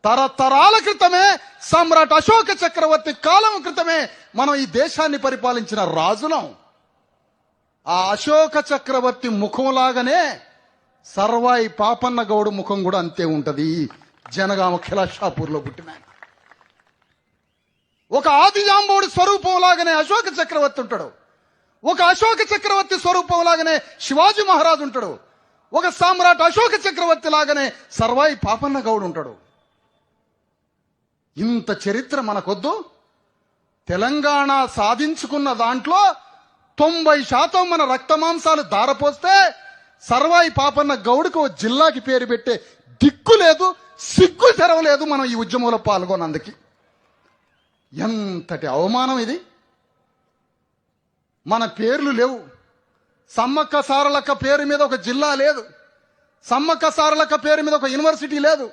తరతరాల క్రితమే సమ్రాట్ అశోక చక్రవర్తి కాలం క్రితమే మనం ఈ దేశాన్ని పరిపాలించిన రాజులం. ఆ అశోక చక్రవర్తి ముఖంలాగానే సర్వాయి పాపన్న గౌడు ముఖం కూడా అంతే ఉంటది. జనగామ ఖిలాషాపూర్లో పుట్టిన ఒక ఆది జాంబవుడి స్వరూపం లాగానే అశోక చక్రవర్తి ఉంటాడు. ఒక అశోక చక్రవర్తి స్వరూపం లాగానే శివాజీ మహారాజు ఉంటాడు. ఒక సామ్రాట్ అశోక చక్రవర్తి లాగానే సర్వాయి పాపన్న గౌడు ఉంటాడు. ఇంత చరిత్ర మనకొద్దు. తెలంగాణ సాధించుకున్న దాంట్లో 90% మన రక్తమాంసాలు దారపోస్తే సర్వాయి పాపన్న గౌడుకు జిల్లాకి పేరు పెట్టే దిక్కు లేదు, సిగ్గు తెరవలేదు మనం ఈ ఉద్యమంలో పాల్గొన్నందుకు. ఎంతటి అవమానం ఇది. మన పేర్లు లేవు. సమ్మక్క సారలక్క పేరు మీద ఒక జిల్లా లేదు. సమ్మక్క సారలక్క పేరు మీద ఒక యూనివర్సిటీ లేదు.